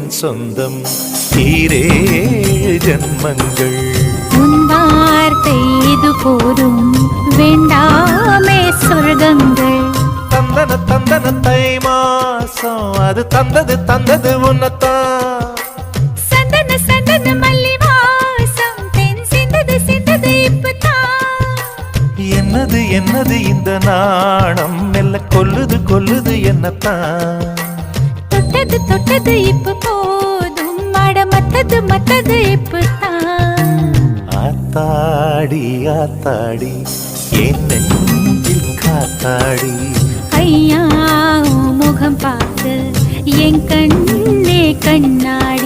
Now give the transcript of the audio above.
சொந்தம் ஈரே ஜன்மங்கள். உன் வார்த்தை இது போதும் வேண்டாமே சொர்க்கங்கள். தந்தன தந்தன தை மாசம் அது தந்தது உன்னத்தான். சந்தன சந்தன மல்லி வாசம் தென் சிந்தது இப்பதான். என்னது என்னது இந்த நாணம் மெல்ல கொல்லுது என்னத்தான். தொட்டது இப்ப போதும் மத்தது இப்பதான். ஆத்தாடி ஆத்தாடி என் நெஞ்சில் காத்தாடி. ஐயா முகம் பார்த்து என் கண்ணே கண்ணாடி.